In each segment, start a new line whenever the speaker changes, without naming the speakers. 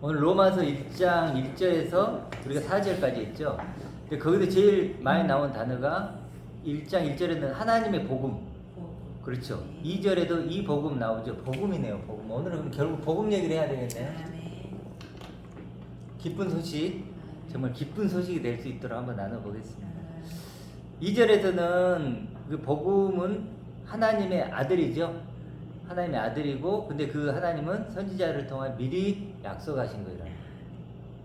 오늘 로마서 1장 1절에서 우리가 4절까지 했죠. 근데 거기서 제일 많이 나온 단어가 1장 1절에는 하나님의 복음. 그렇죠. 2절에도 이 복음 나오죠. 복음이네요. 복음. 오늘은 그럼 결국 복음 얘기를 해야 되겠네. 기쁜 소식. 정말 기쁜 소식이 될 수 있도록 한번 나눠보겠습니다. 2절에서는 그 복음은 하나님의 아들이죠. 하나님의 아들이고, 근데 그 하나님은 선지자를 통해 미리 약속하신 거예요.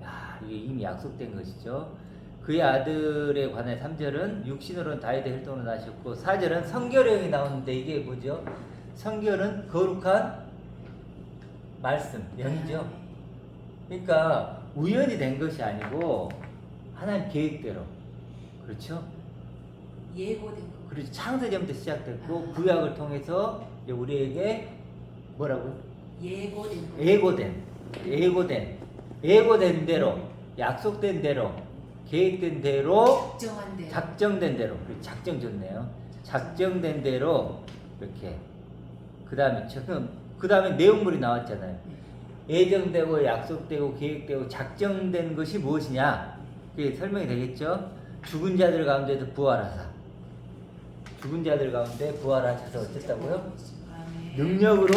야, 이게 이미 약속된 것이죠. 그의 아들에 관해 3절은 육신으로는 다윗의 혈통으로 나셨고, 4절은 성결형이 나오는데 이게 뭐죠? 성결은 거룩한 말씀, 영이죠. 그러니까 우연히 된 것이 아니고 하나님 계획대로. 그렇죠?
예고된 거.
그렇죠. 창세전부터 시작됐고 구약을 통해서 이제 우리에게 뭐라고?
예고된
예고된 대로, 약속된 대로, 계획된 대로, 작정된 대로. 작정 좋네요. 작정된 대로 이렇게. 그다음에 내용물이 나왔잖아요. 예정되고 약속되고 계획되고 작정된 것이 무엇이냐? 그게 설명이 되겠죠? 죽은 자들 가운데서 부활하사. 죽은 자들 가운데 부활하셔서 어쨌다고요? 능력으로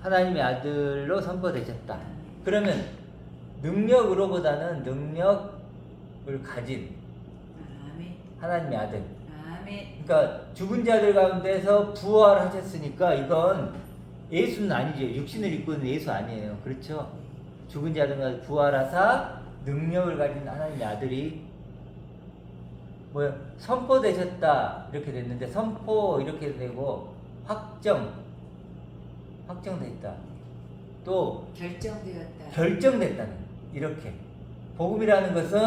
하나님의 아들로 선포되셨다. 그러면 능력으로보다는 능력을 가진 하나님의 아들. 그러니까 죽은 자들 가운데서 부활하셨으니까 이건 예수는 아니죠. 육신을 입고 있는 예수 아니에요. 그렇죠? 죽은 자들 가운데 부활하사 능력을 가진 하나님의 아들이 뭐야? 선포되셨다 이렇게 됐는데 선포 이렇게 되고 확정됐다. 또 결정됐다는 이렇게 복음이라는 것은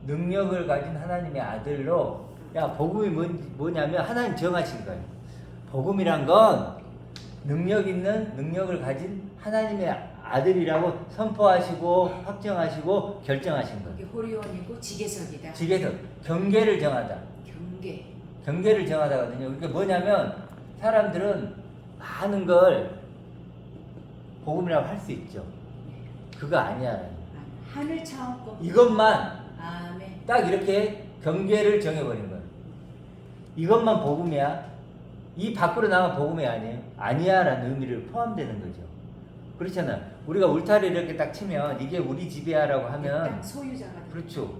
능력을 가진 하나님의 아들로 복음이 뭐냐면 하나님 정하신 거예요. 복음이란 건 능력 있는 능력을 가진 하나님의 아들이라고 선포하시고 확정하시고 결정하신 거예요.
이게 호리원이고 지계석이다.
경계를 정하다. 경계를 정하다거든요. 그게 뭐냐면 사람들은 많은 걸 복음이라고 할 수 있죠. 그거 아니야.
하늘 차원권.
이것만 딱 이렇게 경계를 정해버린 거예요. 이것만 복음이야. 이 밖으로 나가면 복음이 아니에요. 아니야 라는 의미를 포함되는 거죠. 그렇잖아. 우리가 울타리를 이렇게 딱 치면 이게 우리 집이야 라고 하면
소유자가
그렇죠.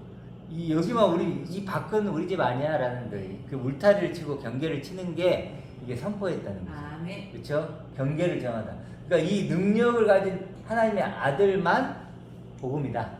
여기만 이 밖은 우리 집 아니야 라는 거예요. 그 울타리를 치고 경계를 치는 게 이게 선포했다는 거죠. 그렇죠? 경계를 정하다. 그러니까 이 능력을 가진 하나님의 아들만 복음이다.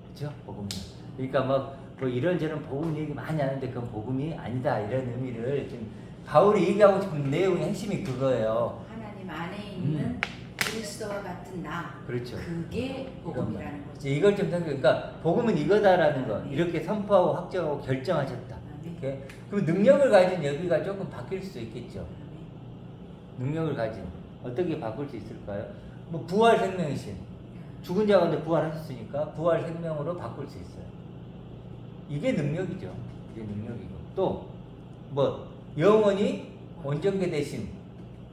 그렇죠? 복음이다. 그러니까 뭐 이런저런 복음 얘기 많이 하는데 그건 복음이 아니다 이런 의미를 지금 바울이 얘기하고 싶은 내용의 핵심이 그거예요.
하나님 안에 있는 그리스도와 같은 나.
그렇죠.
그게 복음이라는 거죠.
이걸 좀 생각해. 그러니까 복음은 이거다라는 거. 이렇게 선포하고 확정하고 결정하셨다. 이렇게. 그럼 능력을 가진 여기가 조금 바뀔 수 있겠죠. 능력을 가진 어떻게 바꿀 수 있을까요? 뭐 부활 생명이신 죽은 자 가운데 부활하셨으니까 부활 생명으로 바꿀 수 있어요. 이게 능력이죠. 이게 능력이고 또 뭐 영원히 온전케 되신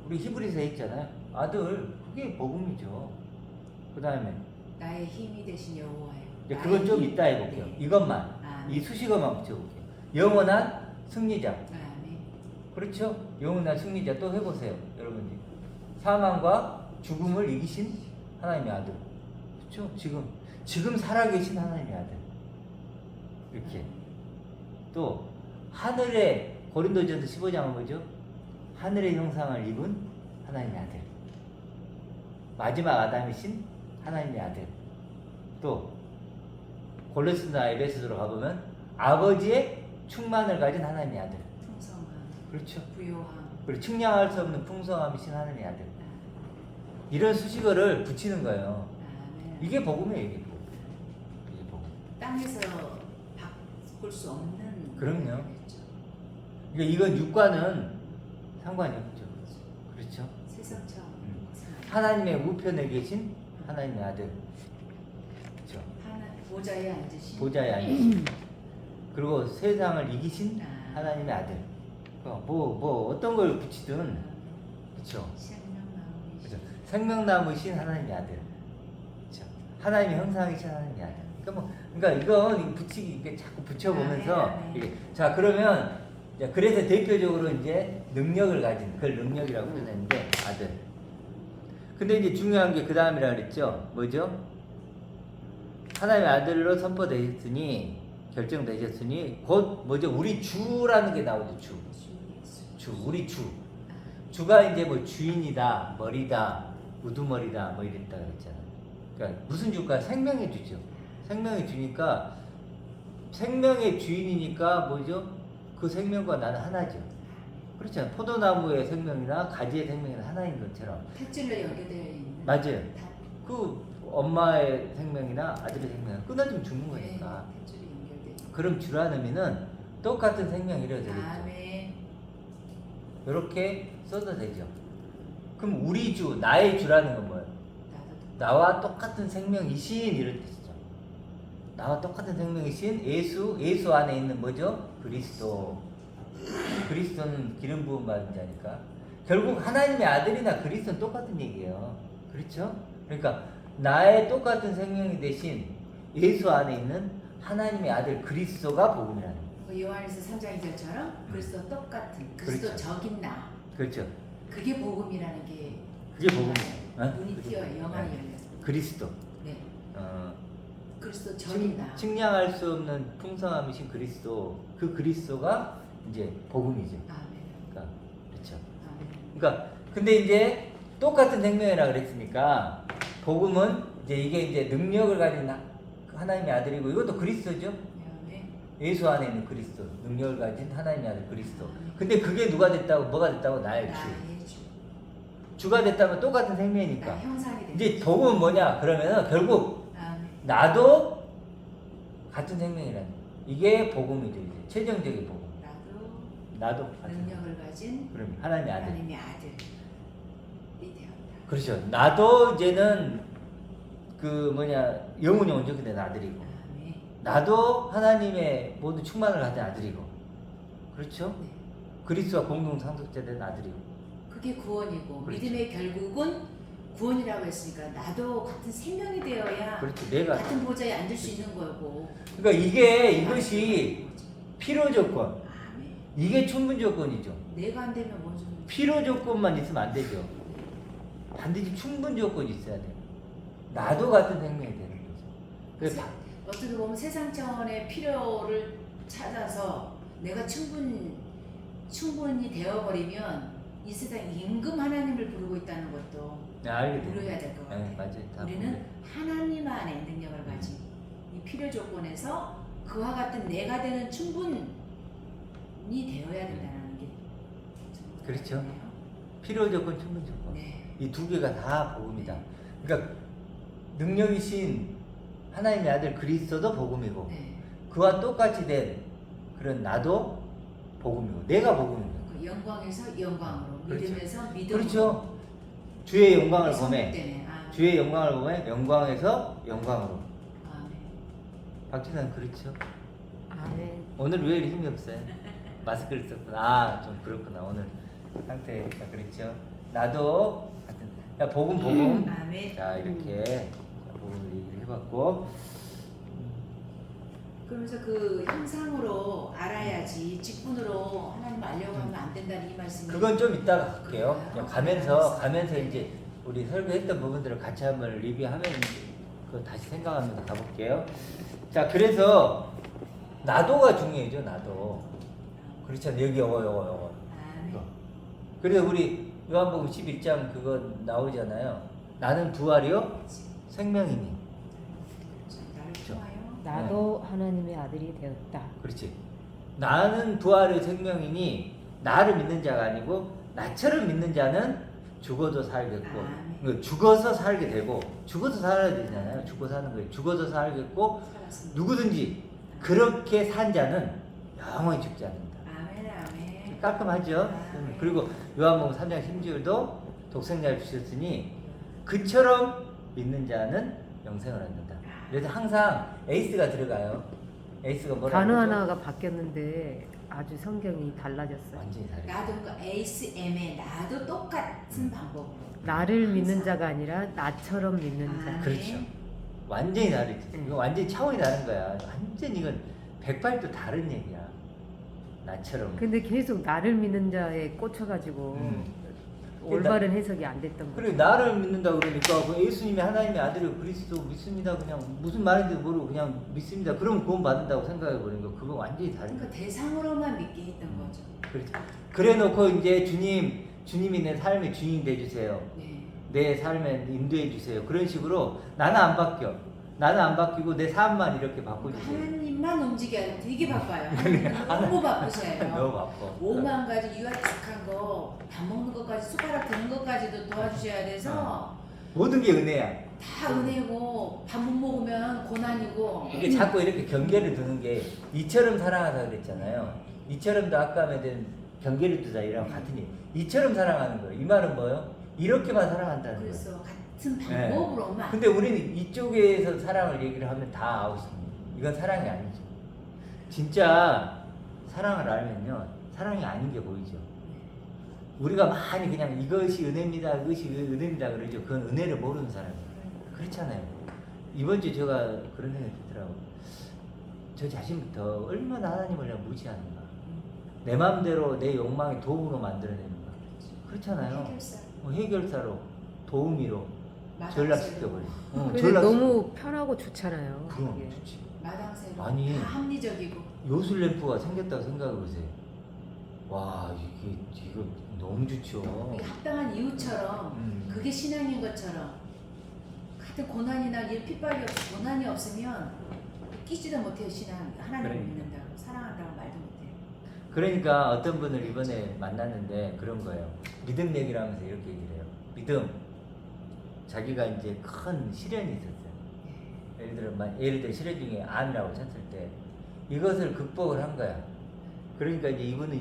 우리 히브리서에 있잖아요. 아들 그게 복음이죠. 그 다음에
나의 힘이 되신 여호와요.
그건 좀 이따 해볼게요. 이것만 이 수식어만 붙여볼게요. 영원한 승리자. 그렇죠? 영원한 승리자. 또 해보세요, 여러분들. 사망과 죽음을 이기신 하나님의 아들. 그렇죠? 지금 살아계신 하나님의 아들. 이렇게. 또 하늘의 고린도전서 15장은 뭐죠? 하늘의 형상을 입은 하나님의 아들. 마지막 아담이신 하나님의 아들. 또 골로새나 에베소서로 가보면 아버지의 충만을 가진 하나님의 아들.
풍성함.
그렇죠.
부요함.
그리고 측량할 수 없는 풍성함이신 하나님의 아들. 이런 수식어를 붙이는 거예요. 이게 복음이에요. 이게 복음.
땅에서 바꿀 수 없는.
그럼요. 그러니까 이건 육과는 상관이 없죠. 그렇죠.
세상처럼.
하나님의 우편에 계신 하나님의 아들. 그렇죠. 보좌에 앉으신. 그리고 세상을 이기신 하나님의 아들. 뭐 어떤 걸 붙이든 그렇죠. 생명나무신 하나님의 아들. 그렇죠. 하나님의 형상이신 하나님이 아들. 그러니까 이건 붙이기 이렇게 자꾸 붙여보면서 이게 자 그러면 그래서 대표적으로 이제 능력을 가진 그걸 능력이라고 표현했는데 아들. 근데 이제 중요한 게 그 다음이라 그랬죠. 뭐죠? 하나님의 아들로 선포되셨으니 결정되셨으니 곧 뭐죠? 우리 주라는 게 나오죠. 주 우리 주가 이제 뭐 주인이다, 머리다, 우두머리다 뭐 이랬다 그랬잖아. 그러니까 무슨 주가 생명의 주죠. 생명의 주니까 생명의 주인이니까 뭐죠? 그 생명과 나는 하나죠. 그렇잖아요. 포도나무의 생명이나 가지의 생명이나 하나인 것처럼.
탯줄로 연결되어 있는.
맞아요. 그 엄마의 생명이나 아들의 생명은 끊어지면 죽는
네,
거니까.
탯줄이 연결되어 있는.
그럼 주라는 의미는 똑같은 생명이 되겠죠.
아멘.
이렇게 써도 되죠. 그럼 우리 주, 나의 주라는 건 뭐예요? 나와 똑같은 생명이신 이런 뜻이죠. 나와 똑같은 생명이신 예수 안에 있는 뭐죠? 그리스도. 그리스도는 기름 부음 받은 자니까. 결국 하나님의 아들이나 그리스도는 똑같은 얘기예요. 그렇죠? 그러니까 나의 똑같은 생명이 되신 예수 안에 있는 하나님의 아들 그리스도가 복음이라는 거예요.
요한에서 3장 2절처럼 그리스도 똑같은 그리스도
그렇죠.
적인 나.
그렇죠.
그게 복음이라는 게
그게 복음이에요. 어?
눈이 띄어요. 영안이
네.
열려서.
그리스도.
네. 그리스도 적인 나.
측량할 수 없는 풍성함이신 그리스도. 그 그리스도가 이제 복음이죠.
아멘.
그러니까 그렇죠.
아멘.
그러니까 근데 이제 똑같은 생명이라 그랬으니까 복음은 이제 이게 이제 능력을 가진 하나님의 아들이고 이것도 그리스도죠.
아멘.
예수 안에 있는 그리스도, 능력을 가진 하나님의 아들 그리스도. 근데 그게 누가 됐다고 뭐가 됐다고 나의 주.
나의 주.
주가 됐다면 똑같은 생명이니까.
나 형상이 되는.
이제 복음은 뭐냐? 그러면은 결국
아멘.
나도 같은 생명이라는 거예요. 이게 복음이죠. 이제 최종적인 복음. 나도 같은
능력을 가진
그럼 하나님의 아들.
하나님의 아들이 되었다.
그렇죠. 나도 이제는 그 영혼이 온전히 된 아들이고,
아멘.
나도 하나님의 모든 충만을 가진 아들이고, 그렇죠?
네.
그리스도와 공동 상속자 된 아들이고.
그게 구원이고
그렇죠.
믿음의 결국은 구원이라고 했으니까 나도 같은 생명이 되어야
그렇죠. 내가
같은 보좌에 앉을 수 있는 거고.
그러니까 이것이 필요 조건.
아멘.
이게 충분 조건이죠.
내가 안 되면 뭔 소리?
필요 조건만 있으면 안 되죠. 반드시 충분 조건이 있어야 돼요. 나도 같은 생명이 되는 거죠. 그래서
어떻게 보면 세상 차원의 필요를 찾아서 내가 충분히 되어버리면 이 세상 임금 하나님을 부르고 있다는 것도
알게 돼요.
부르야 될 것 같아요.
네, 맞아요. 다
우리는 하나님 안에 능력을 가진 이 필요 조건에서 그와 같은 내가 되는 충분히 되어야 된다는 게
그렇죠.
중요하네요.
필요 조건, 충분 조건.
네.
이 두 개가 다 복음이다. 그러니까 능력이신 하나님의 아들 그리스도도 복음이고
네.
그와 똑같이 된 그런 나도 복음이고 내가 복음이고.
그 영광에서 영광으로,
그렇죠.
믿음에서 믿음으로.
그렇죠. 주의 영광을 보매.
성립되네. 아,
주의 영광을 보매 영광에서 영광으로.
아멘.
박진환 그렇죠.
아멘.
오늘 왜 이렇게 힘이 없어요? 마스크를 썼구나. 좀 그렇구나. 오늘 상태가 그렇죠. 나도 같은. 야 복음.
아멘.
자 이렇게 복음 얘기를 해봤고.
그러면서 그 형상으로 알아야지 직분으로 하나님 알려고 하면 안 된다는 이 말씀이.
그건 좀 이따가 할게요. 그냥 가면서
네.
이제 우리 설교했던 부분들을 같이 한번 리뷰하면 그 다시 생각하면서 가볼게요. 자 그래서 나도가 중요해죠. 나도. 그렇잖아요. 여기 요거.
아멘.
그래서 우리 요한복음 11장 그거 나오잖아요. 나는 부활이요 생명이니.
나를
그렇죠.
통하여
나도 하나님의 아들이 되었다.
그렇지. 나는 부활의 생명이니 나를 믿는 자가 아니고 나처럼 믿는 자는 죽어도 살겠고 그러니까 죽어서 살게 되고 죽어서 살아야 되잖아요. 죽고 사는 거예요. 죽어서 살겠고
살았습니다.
누구든지 그렇게 산 자는 영원히 죽지 않는다.
아멘.
깔끔하죠?
아멘.
그리고 요한복음 3장 10절도 독생자를 주셨으니 그처럼 믿는 자는 영생을 얻는다. 그래서 항상 에이스가 들어가요. 에이스가 뭐라고
단어
그러죠?
하나가 바뀌었는데 아주 성경이 달라졌어요.
완전히 다르죠.
나도 그 ASM에 나도 똑같은 방법으로.
나를 믿는 자가 아니라 나처럼 믿는 자.
아멘.
그렇죠. 완전히 다르지. 이거 완전히 차원이 다른 거야. 완전 이건 180도 다른 얘기야. 나처럼.
근데 계속 나를 믿는 자에 꽂혀가지고 올바른 해석이 안 됐던 거죠.
그래 나를 믿는다 그러니까 그 예수님이 하나님의 아들이고 그리스도 믿습니다. 그냥 무슨 말인지도 모르고 그냥 믿습니다. 그럼 구원 받는다고 생각해 보는 거 그거 완전히 다른 거야.
그러니까 대상으로만 믿게 했던 거죠.
그렇죠. 그래놓고 이제 주님이 내 삶의 주인 돼주세요.
네.
내 삶에 인도해 주세요. 그런 식으로 나는 안 바뀌어. 나는 안 바뀌고 내 삶만 이렇게 바꿔주세요.
하나님만 움직여야 되게 바빠요. 너무 바쁘세요.
너무 바빠.
5만 가지 유아틱한 거, 밥 먹는 것까지 숟가락 드는 것까지도 도와주셔야 돼서
모든 게 은혜야.
다 은혜고 밥 못 먹으면 고난이고.
이게 자꾸 이렇게 경계를 두는 게 이처럼 사랑하다 그랬잖아요. 이처럼도 아까 말한 경계를 두자 이랑 같은 일. 이처럼 사랑하는 거예요. 이 말은 뭐예요? 이렇게만 사랑한다는 거예요.
그래서 같은 방법으로만.
근데 우리는 이쪽에서 사랑을 얘기를 하면 다 아웃입니다. 이건 사랑이 아니죠. 진짜 사랑을 알면요, 사랑이 아닌 게 보이죠. 우리가 많이 그냥 이것이 은혜입니다, 이것이 은혜입니다 그러죠. 그건 은혜를 모르는 사람이에요. 그렇잖아요. 이번 주 제가 그런 생각이 들더라고요. 저 자신부터 얼마나 하나님을 그냥 무시하는가. 내 마음대로 내 욕망의 도움으로 만들어내는가. 그렇잖아요. 해결사로, 도우미로 전락시켜버려.
근데 너무 편하고 좋잖아요.
그럼
그게.
좋지.
마당새로
아니.
다 합리적이고.
요술램프가 생겼다고 생각해보세요. 와, 이거 너무 좋죠.
이게 합당한 이유처럼 그게 신앙인 것처럼 같은 고난이나 일 핍박이 없어 고난이 없으면 끼지도 못해요. 신앙 하나님을
그러니까.
믿는다고 사랑한다고 말도 못해요.
그러니까 어떤 분을 이번에 만났는데 그런 거예요. 믿음 얘기를 하면서 이렇게 얘기를 해요. 믿음. 자기가 이제 큰 시련이 있었어요. 예를 들어 시련 중에 암이라고 쳤을 때 이것을 극복을 한 거야. 그러니까 이제 이분은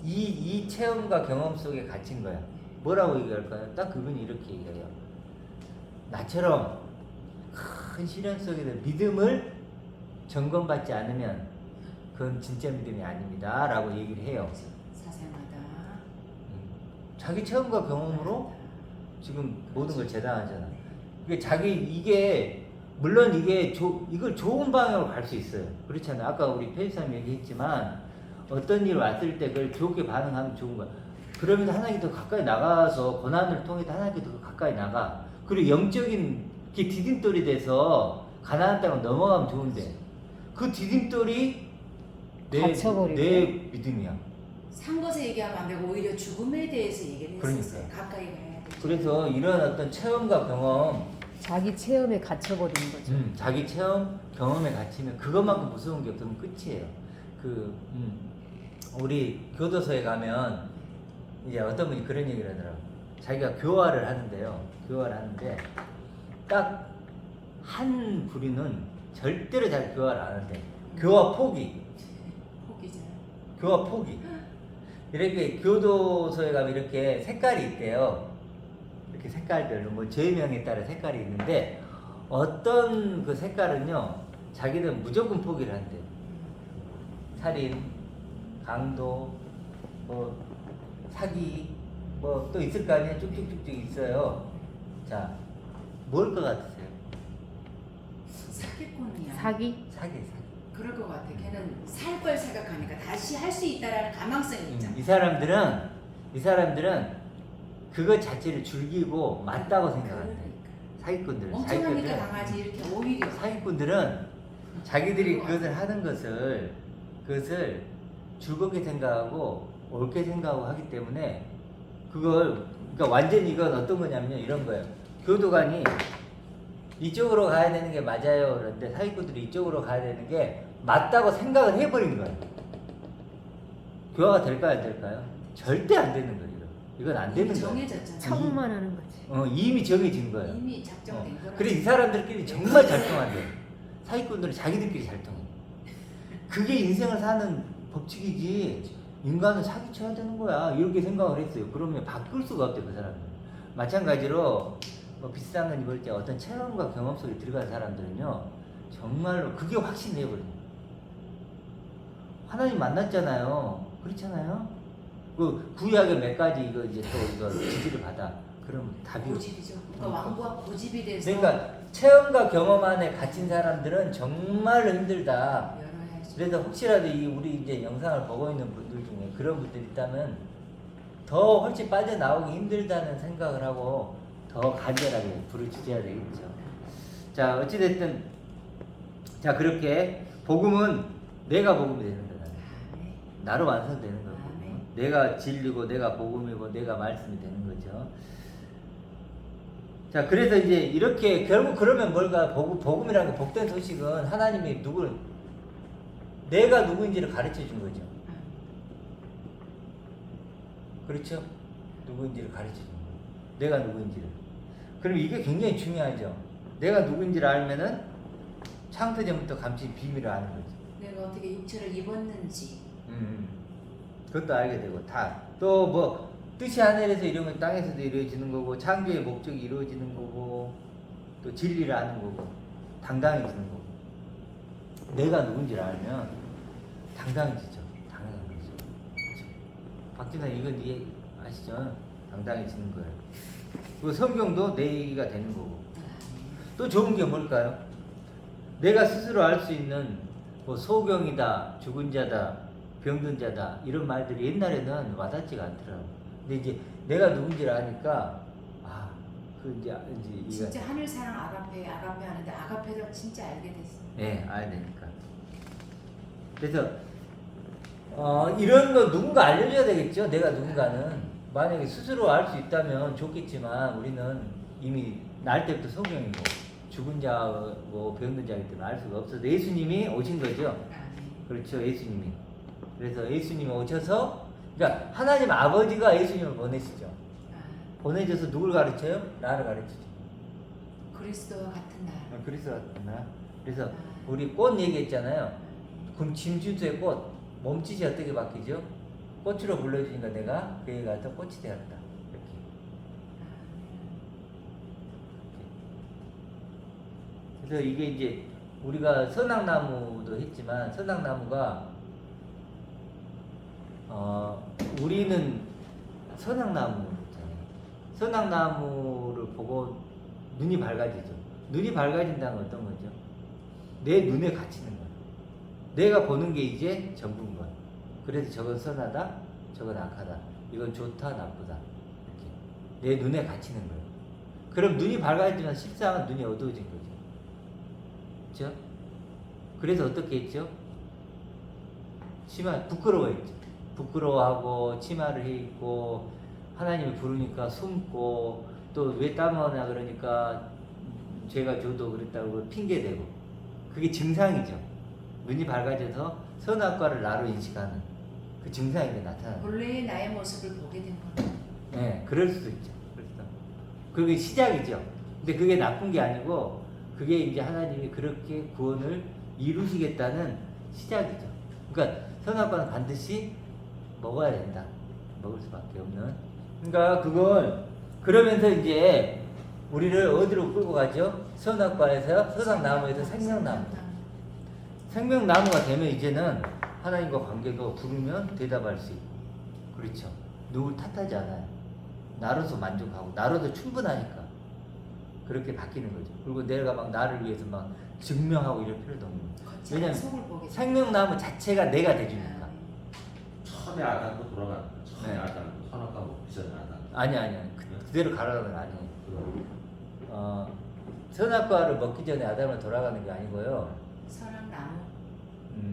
이 체험과 경험 속에 갇힌 거야. 뭐라고 얘기할까요? 딱 그분이 이렇게 얘기해요. 나처럼 큰 시련 속에서 믿음을 점검받지 않으면 그건 진짜 믿음이 아닙니다. 라고 얘기를 해요.
사생하다.
자기 체험과 경험으로 지금 모든 걸 재단하잖아. 이게 물론 이걸 좋은 방향으로 갈 수 있어요. 그렇잖아요. 아까 우리 페이스님 얘기했지만 어떤 일 왔을 때 그걸 좋게 반응하면 좋은 거야. 그러면서 하나님께 더 가까이 나가서 고난을 통해 하나님께 더 가까이 나가. 그리고 영적인 게 디딤돌이 돼서 가나안 땅을 넘어가면 좋은데 그 디딤돌이 내 믿음이야.
산 것에 얘기하면 안 되고 오히려 죽음에 대해서 얘기를 했었어요.
그러니까.
가까이 가야 돼.
그래서 이런 어떤 체험과 경험,
자기 체험에 갇혀버리는 거죠.
자기 체험, 경험에 갇히면 그것만큼 무서운 게 없으면 끝이에요. 우리 교도소에 가면 이제 어떤 분이 그런 얘기를 하더라고요. 자기가 교화를 하는데요. 교화를 하는데 딱 한 부류는 절대로 잘 교화를 안 하는데 교화 포기.
포기잖아요.
교화 포기. 이렇게 교도소에 가면 이렇게 색깔이 있대요. 이렇게 색깔별로 뭐 죄명에 따라 색깔이 있는데 어떤 그 색깔은요 자기는 무조건 포기를 한대요. 살인, 강도, 뭐 사기, 뭐 또 있을 거 아니에요. 쭉쭉쭉쭉 있어요. 자, 뭘 것 같으세요?
사기꾼이야.
사기?
사기.
그럴 것 같아. 걔는 살 걸 생각하니까 다시 할 수 있다라는 가망성이 있잖아.
이 사람들은 그것 자체를 즐기고 맞다고 생각한대. 사기꾼들은.
엄청나니까 강하지 이렇게 오히려.
사기꾼들은 자기들이 그것을 하는 그것을 즐겁게 생각하고 옳게 생각하고 하기 때문에 그러니까 완전히 이건 어떤 거냐면요. 이런 거예요. 교도관이 이쪽으로 가야 되는 게 맞아요. 그런데 사기꾼들이 이쪽으로 가야 되는 게 맞다고 생각을 해버린 거예요. 교화가 될까요? 안 될까요? 절대 안 되는 거예요. 이건 안 되는
이미
거예요.
정해졌잖아.
처음만 하는 거지.
이미 정해진 거예요.
이미 작정된 거라.
그래 이 사람들끼리 정말 잘 통한대. 사기꾼들은 자기들끼리 잘 통해. 그게 인생을 사는 법칙이지. 인간은 사기쳐야 되는 거야. 이렇게 생각을 했어요. 그러면 바꿀 수가 없대 그 사람들. 마찬가지로 뭐 비싼 건 입을 때 어떤 체험과 경험 속에 들어간 사람들은요 정말로 그게 확신해버려요. 하나님 만났잖아요. 그렇잖아요. 그 구약의 몇 가지 이거 지지를 받아. 그럼 답이 없어.
고집이죠. 그러니까 왕과 고집이 돼서.
그러니까 체험과 경험 안에 갇힌 사람들은 정말 힘들다.
열어야지.
그래서 혹시라도 우리 이제 영상을 보고 있는 분들 중에 그런 분들이 있다면 더 훨씬 빠져나오기 힘들다는 생각을 하고 더 간절하게 부르짖어야 되겠죠. 자, 어찌됐든, 자, 그렇게 복음은 내가 복음이 되는 거다.
아멘.
나로 완성되는 거고.
아멘.
내가 진리고, 내가 복음이고, 내가 말씀이 되는 거죠. 자, 그래서 이제 이렇게 결국 그러면 뭘까? 복음이라는 거, 복된 소식은 하나님이 내가 누구인지를 가르쳐 준 거죠. 그렇죠? 누구인지를 가르쳐 준 거예요. 내가 누구인지를. 그럼 이게 굉장히 중요하죠. 내가 누구인지를 알면은 창세 전부터 감춘 비밀을 아는 거죠.
내가 어떻게 육체를 입었는지.
그것도 알게 되고, 다. 또 뭐, 뜻이 하늘에서 이루어진 땅에서도 이루어지는 거고, 창조의 목적이 이루어지는 거고, 또 진리를 아는 거고, 당당해지는 거고. 내가 누군지를 알면 당당해지죠. 당연한 거죠. 그렇죠? 박진아, 이건 이해하시죠? 당당해지는 거예요. 그 성경도 내 얘기가 되는 거고. 또 좋은 게 뭘까요? 내가 스스로 알 수 있는 뭐 소경이다, 죽은 자다, 병든 자다 이런 말들이 옛날에는 와닿지가 않더라고. 근데 이제 내가 누군지를 아니까 이제 이거
진짜 하늘 사랑 아가페 하는데 아가페를 진짜 알게 됐어.
네, 알아야 되니까. 그래서 이런 거 누군가 알려줘야 되겠죠. 내가 누군가는 만약에 스스로 알 수 있다면 좋겠지만 우리는 이미 날 때부터 소경이고 죽은 자고 병든 자이기 때문에 알 수가 없어서 예수님이 오신 거죠. 그렇죠, 예수님이. 그래서 예수님이 오셔서, 그러니까 하나님 아버지가 예수님을 보내시죠. 보내줘서 누굴 가르쳐요? 나를 가르치죠.
그리스도와 같은 날.
그리스도와 같은 날. 그래서 우리 꽃 얘기했잖아요. 그럼 짐준수의 꽃 몸짓이 어떻게 바뀌죠? 꽃으로 불러주니까 내가 그에 가서 꽃이 되었다. 이렇게. 그래서 이게 이제 우리가 선악나무도 했지만 선악나무가 우리는 선악나무잖아요. 선악나무를 보고 눈이 밝아지죠. 눈이 밝아진다는 건 어떤 거죠? 내 눈에 갇히는 거예요. 내가 보는 게 이제 전부인 거예요. 그래서 저건 선하다, 저건 악하다. 이건 좋다, 나쁘다. 이렇게 내 눈에 갇히는 거예요. 그럼 눈이 밝아지면 실상은 눈이 어두워진 거죠. 그렇죠? 그래서 어떻게 했죠? 부끄러워했죠. 부끄러워하고 치마를 입고 하나님이 부르니까 숨고 또 왜 땀나냐 그러니까 죄가 줘도 그랬다고 핑계대고 그게 증상이죠. 눈이 밝아져서 선악과를 나로 인식하는 그 증상이 나타나는 거예요.
본래의 나의 모습을 보게 된 거예요.
네, 그럴 수도 있죠. 그게 시작이죠. 근데 그게 나쁜 게 아니고 그게 이제 하나님이 그렇게 구원을 이루시겠다는 시작이죠. 그러니까 선악과는 반드시 먹어야 된다. 먹을 수밖에 없는. 그러니까 그걸 그러면서 이제 우리를 어디로 끌고 가죠? 선악과에서 선악나무에서 생명나무. 생명나무가 되면 이제는 하나님과 관계도 부르면 대답할 수 있고, 그렇죠. 누굴 탓하지 않아요. 나로서 만족하고 나로도 충분하니까 그렇게 바뀌는 거죠. 그리고 내가 막 나를 위해서 막 증명하고 이럴 필요도 없는 거예요. 왜냐면
속을 보게
생명나무 자체가 내가 돼주니까.
처음에 아담도 돌아가. 처음에
네.
아담 선악과고 비전에 아담.
아니 그대로 가라는 건 아니에요. 선악과를 먹기 전에 아담을 돌아가는 게 아니고요.
선악 나무.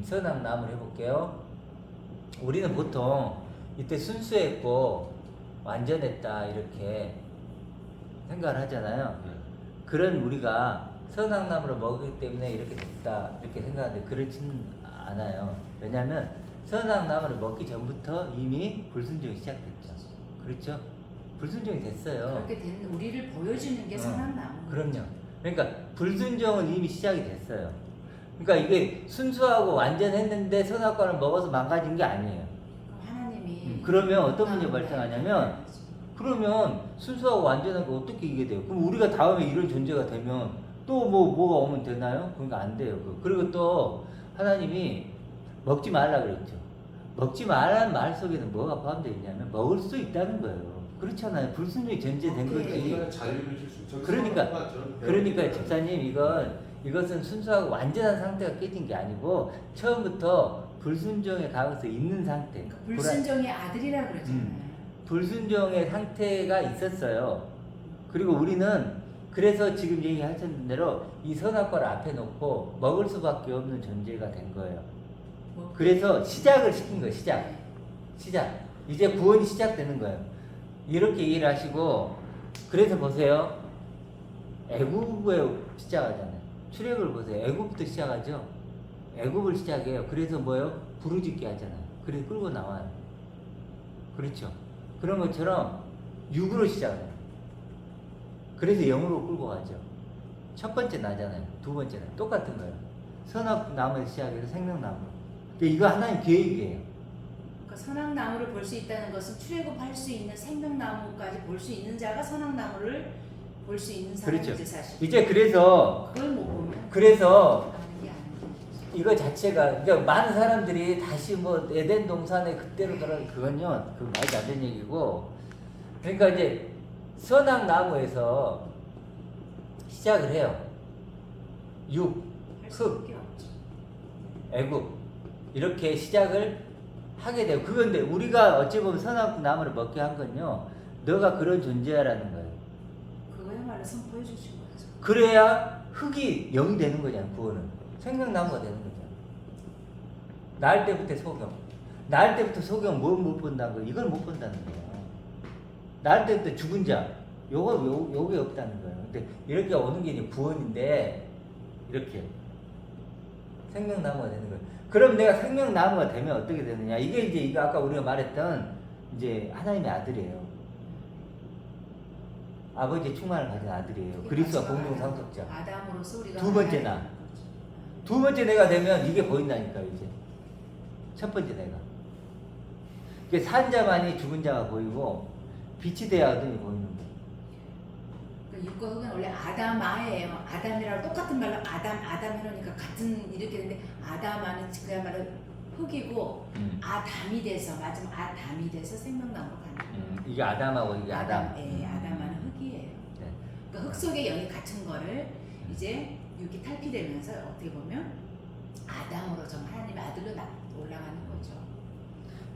선악나무를 해볼게요. 우리는 보통 이때 순수했고 완전했다 이렇게 생각을 하잖아요.
네.
그런 우리가 선악나무를 먹기 때문에 이렇게 됐다 이렇게 생각하는데 그렇지는 않아요. 왜냐하면 선악나무를 먹기 전부터 이미 불순종이 시작됐죠. 그렇죠? 불순종이 됐어요.
그렇게 된 우리를 보여주는 게 선악 나무.
그럼요. 그러니까 불순종은 이미 시작이 됐어요. 그러니까 이게 순수하고 완전했는데 선악과를 먹어서 망가진 게 아니에요.
하나님이
그러면 어떤 문제가 발생하냐면 그러면 순수하고 완전한 거 어떻게 이게 돼요? 그럼 우리가 다음에 이런 존재가 되면 또 뭐가 오면 되나요? 그러니까 안 돼요. 그리고 또 하나님이 먹지 말라 그랬죠. 먹지 말라는 말 속에는 뭐가 포함되어 있냐면 먹을 수 있다는 거예요. 그렇잖아요. 불순종이 전제된
오케이.
거지.
인간의 자유를 줄 수. 저기
그러니까
성경과 저런
그러니까
배우는
집사님 이것은 순수하고 완전한 상태가 깨진 게 아니고 처음부터 불순종의 가능성이 있는 상태.
불순종의 아들이라고 그러잖아요.
불순종의 상태가 있었어요. 그리고 우리는 그래서 지금 얘기하셨던 대로 이 선악과를 앞에 놓고 먹을 수밖에 없는 존재가 된 거예요.
뭐,
그래서 시작을 시킨 거예요. 시작.
네.
시작. 이제 구원이 시작되는 거예요. 이렇게 이해를 하시고 그래서 보세요. 애굽에 시작하잖아요. 출애굽을 보세요. 애굽부터 시작하죠. 애굽을 시작해요. 그래서 뭐예요? 부르짖게 하잖아요. 그래서 끌고 나와요. 그렇죠. 그런 것처럼 육으로 시작해요. 그래서 영으로 끌고 가죠. 첫 번째 나잖아요. 두 번째는 똑같은 거예요. 선악나무에서 시작해서 생명나무. 이거 하나님 계획이에요.
그러니까 선악나무를 볼 수 있다는 것은 출애굽할 수 있는 생명나무까지 볼 수 있는 자가 선악나무를 볼 수 있는 사람이죠.
그렇죠.
사실.
이제 그래서
그걸 못 보면
그래서
아는 게 아니죠.
이거 자체가 그러니까 많은 사람들이 다시 뭐 에덴 동산에 그때로 돌아 그건요 그 말도 안 되는 얘기고 그러니까 이제 선악나무에서 시작을 해요. 육,
할
흙,
수밖에 없죠.
애굽 이렇게 시작을 하게 돼요. 그건데 우리가 어찌 보면 선악나무를 먹게 한 건요 너가 그런 존재야라는 거예요.
그거야말로 선포해 주신 거죠.
그래야 흙이 영이 되는 거잖아요. 구원은 생명나무가 되는 거잖아요. 낳을 때부터 소경 낳을 때부터 소경 뭘 못 본다는 거예요. 이걸 못 본다는 거예요. 낳을 때부터 죽은 자 요게 없다는 거예요. 근데 이렇게 오는 게 이제 구원인데 이렇게 생명나무가 되는 거예요. 그럼 내가 생명나무가 되면 어떻게 되느냐? 이게 이제 이거 아까 우리가 말했던 이제 하나님의 아들이에요. 아버지의 충만을 가진 아들이에요. 그리스도와 공동 상속자.
아담으로서 우리가
두 번째 나.
하나님 거죠.
두 번째 내가 되면 이게 보인다니까 이제. 첫 번째 내가. 그게 산 자만이 죽은 자가 보이고 빛이 돼야 어둠이 보이는 거예요.
그 육과 흙은 원래 아담아예요. 아담이라고 똑같은 말로 아담 해놓으니까 같은 이렇게 되는데 아담아는 그야말로 흙이고 아담이 돼서 마지막 아담이 돼서 생명나무로 가는 거예요.
이게 아담하고 이게 아담.
예, 아담아는 흙이에요.
네.
그러니까 흙 속에 영이 갇힌 거를 이제 육이 탈피되면서 어떻게 보면 아담으로 좀 하나님의 아들로 올라가는 거죠.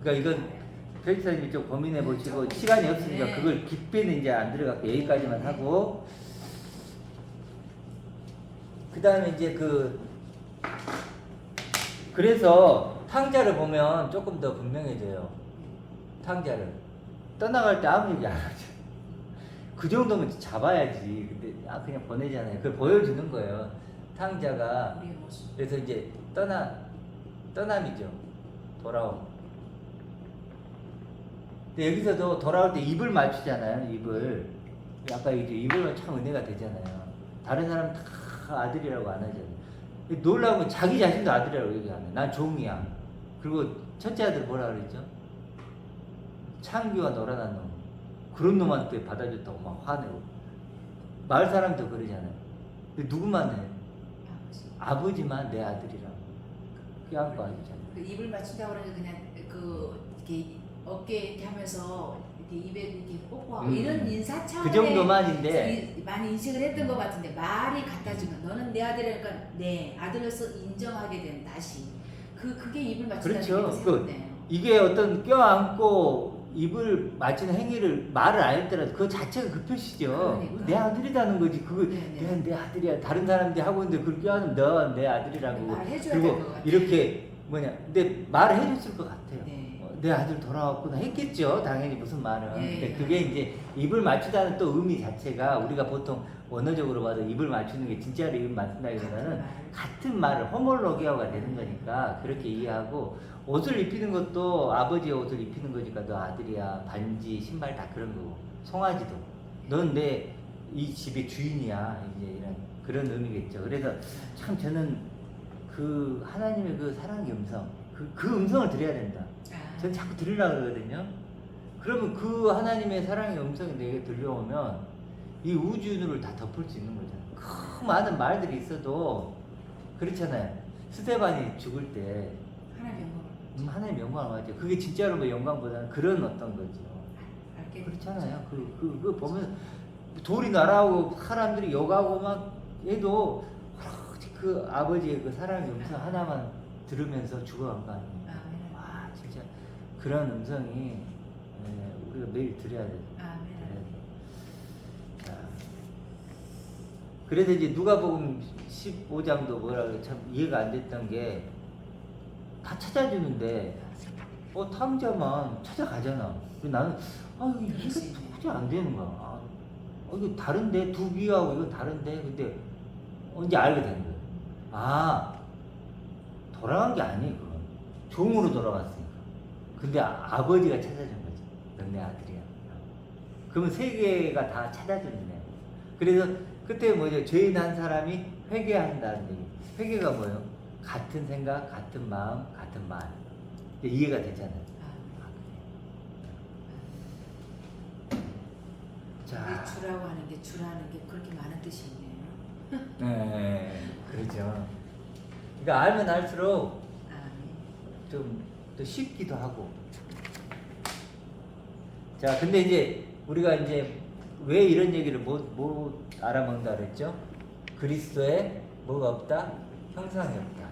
그러니까 이건 페이스님이 좀 고민해 보시고 시간이 없으니까
네.
그걸 깊이는 이제 안 들어갔고 여기까지만 하고 그 다음에 이제 그래서 탕자를 보면 조금 더 분명해져요. 탕자를 떠나갈 때 아무 얘기 안 하죠. 그 정도면 잡아야지. 근데 그냥 보내잖아요. 그걸 보여주는 거예요. 탕자가
우리의 모습.
그래서 이제 떠남이죠. 돌아옴. 근데 여기서도 돌아올 때 입을 맞추잖아요. 입을. 아까 이제 입을 참 은혜가 되잖아요. 다른 사람 다 아들이라고 안 하잖아요. 놀라운 건 자기 자신도 아들이라고 얘기 안 해. 난 종이야. 그리고 첫째 아들 뭐라 그랬죠? 창기와 노란한 놈. 그런 놈한테 받아줬다고 막 화내고. 마을 사람도 그러잖아요. 근데 누구만 해? 아버지만 내 아들이라고. 껴안고 하잖아요.
그 입을 맞춘다고 그러니까 그냥 이렇게 어깨 이렇게 하면서 이렇게 입에 이렇게 뽀뽀하고 이런 인사 차원의
그 정도만인데
많이 인식을 했던 것 같은데 말이 갖다 주면 너는 내 아들이니까 내 아들로서 인정하게 된 다시 그게 입을 맞춘다는
그렇죠.
얘기가 새롭네요.
이게 어떤 껴안고 입을 맞추는 행위를 말을 안 했더라도 그 자체가 그 표시죠.
그러니까.
내 아들이라는 거지. 그거
네네.
내 아들이야. 다른 사람들이 하고 있는데 그걸 껴안으면 너 내 아들이라고.
말해줘야
그리고
될 것 같아요.
이렇게 근데 말을 해줬을 것 같아요.
네.
내 아들 돌아왔구나 했겠죠. 당연히 무슨 말은.
예.
근데 그게 이제 입을 맞추다는 또 의미 자체가 우리가 보통 원어적으로 봐도 입을 맞추는 게 진짜로 입을 맞춘다기보다는 같은 말을 호몰로기어가 되는 거니까 그렇게 이해하고 옷을 입히는 것도 아버지의 옷을 입히는 거니까 너 아들이야. 반지, 신발 다 그런 거고 송아지도 넌 내 이 집의 주인이야. 이제 이런 그런 의미겠죠. 그래서 참 저는 그 하나님의 그 사랑의 음성 그 음성을 드려야 된다. 저는 자꾸 들으려고 그러거든요. 그러면 그 하나님의 사랑의 음성이 내게 들려오면 이 우주를 다 덮을 수 있는 거잖아요. 그 많은 말들이 있어도 그렇잖아요. 스데반이 죽을 때
하나님 영광
하나님의 영광을 맞죠. 그게 진짜로 뭐 영광보다는 그런 어떤 거죠. 그렇잖아요. 그 보면 돌이 날아오고 사람들이 욕하고 막 해도 그 아버지의 그 사랑의 음성 하나만 들으면서 죽어간 거 아니에요.
아멘.
와 진짜 그런 음성이 우리가 매일 들어야 돼.
아멘.
자, 그래서 이제 누가복음 15장도 뭐라 그래 참 이해가 안 됐던 게 다 찾아주는데 탕자만 찾아가잖아. 나는 이게 도저히 안 되는 거야. 이거 다른데 두 귀하고 이건 다른데 근데 이제 알게 된 거야. 돌아간 게 아니에요. 그건 종으로 돌아갔으니까. 근데 아버지가 찾아준 거지. 넌 내 아들이야. 그러면 세계가 다 찾아주는 거야. 그래서 그때 뭐죠? 죄인 한 사람이 회개한다는 얘기. 회개가 뭐예요? 같은 생각, 같은 마음, 같은 말. 이해가 되잖아요.
자, 주라고 하는 게 주라는 게 그렇게 많은 뜻이 있네요.
네, 그렇죠. 그러니까 알면 알수록 좀 더 쉽기도 하고. 자, 근데 이제 우리가 이제 왜 이런 얘기를 못 알아먹는다 그랬죠? 그리스도에 뭐가 없다? 형상이 없다.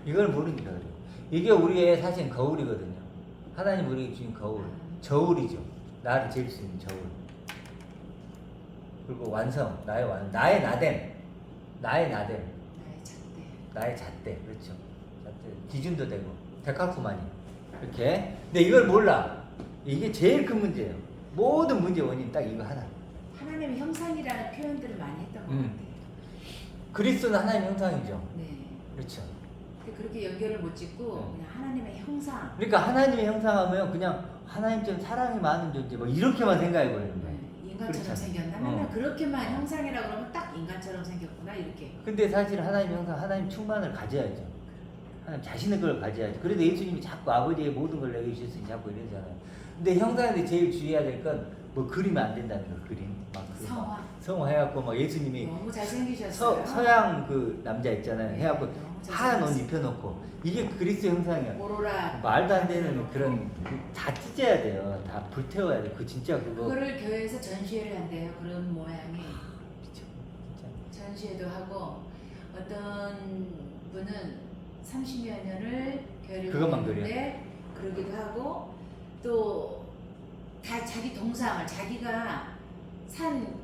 이걸 모르니까 그래요. 이게 우리의 사실 거울이거든요. 하나님 우리에게 주신 거울. 저울이죠. 나를 재울 수 있는 저울. 그리고 완성, 나의 나됨. 나의 잣대. 그렇죠. 잣대. 기준도 되고, 데칼코마니. 이렇게. 근데 이걸 몰라. 이게 제일 큰 문제예요. 모든 문제 원인 딱 이거 하나.
하나님의 형상이라는 표현들을 많이 했던 것 같아요.
그리스도는 하나님의 형상이죠.
네.
그렇죠.
근데 그렇게 연결을 못 짓고 그냥 하나님의 형상.
그러니까 하나님의 형상하면 그냥 하나님처럼 사랑이 많은 존재 뭐 이렇게만 생각해 버리는 거예요.
인간처럼
그렇잖아.
생겼나? 맨날 그렇게만 형상이라 그러면 딱 인간처럼 생겼구나 이렇게.
근데 사실 하나님 형상, 하나님 충만을 가져야죠. 하나님 자신의 걸 가져야죠. 그래도 예수님이 자꾸 아버지의 모든 걸 내게 주셨으니 자꾸 이러잖아요. 근데 형상인데 제일 주의해야 될 건 뭐 그리면 안 된다는 거. 그림 성화 해갖고 막 예수님이
너무 잘생기셨어요.
서양 그 남자 있잖아요. 해갖고
너무
하얀 옷
잘생겼어요.
입혀놓고 이게 그리스도 형상이야.
오로라.
말도 안 되는 그런 다 찢어야 돼요. 다 불태워야 돼. 그 진짜 그거.
그거를 교회에서 전시회를 한대요. 그런 모양이.
미쳐, 진짜.
전시회도 하고 어떤 분은 30여 년을 교회를
그것만
다녔는데 그러기도 하고 또 다 자기 동상을 자기가 산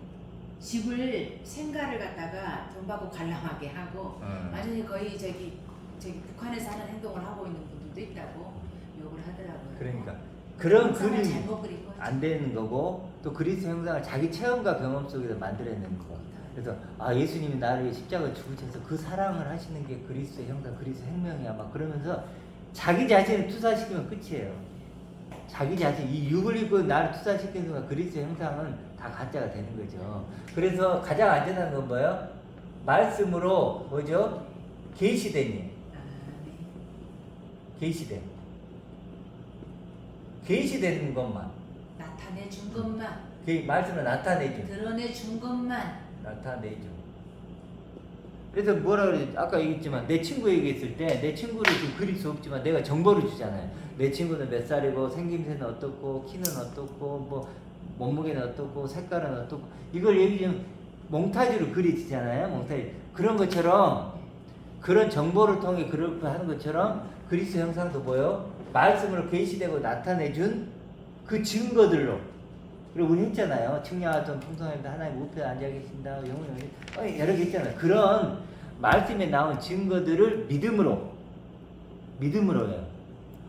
집을 생가를 갖다가 돈 받고 관람하게 하고 완전히 거의 저기 북한에서 하는 행동을 하고 있는 분들도 있다고 욕을 하더라고요.
그러니까 그런
형상을
그림
잘못 그린 거죠.
안 되는 거고 또 그리스도 형상을 자기 체험과 경험 속에서 만들어내는 거. 그래서 예수님이 나를 위해 십자가 죽으셔서 그 사랑을 하시는 게 그리스도의 형상, 그리스도의 생명이야 막 그러면서 자기 자신을 투사시키면 끝이에요. 자기 자신, 이 육을 입고 나를 투사시키는 순간 그리스도의 형상은 다 가짜가 되는 거죠. 그래서 가장 안전한 건 뭐예요? 말씀으로 뭐죠? 계시되니. 계시되는 것만.
나타내 준 것만.
말씀을 나타내죠.
드러내 준 것만.
나타내죠. 그래서 뭐라 그러지? 아까 얘기했지만 내 친구에게 있을 때 내 친구를 좀 그릴 수 없지만 내가 정보를 주잖아요. 내 친구는 몇 살이고 생김새는 어떻고 키는 어떻고 뭐 몸무게는 어떻고 색깔은 어떻고 이걸 얘기 좀 몽타주로 그려지잖아요. 몽타주. 그런 것처럼 그런 정보를 통해 그렇게 하는 것처럼 그리스도 형상도 뭐요? 말씀으로 계시되고 나타내준 그 증거들로. 그리고 우리 했잖아요. 측량하던 풍성합니다. 하나님 우편에 앉아 계신다. 영원히 여러 개 있잖아요. 그런 말씀에 나온 증거들을 믿음으로 해요.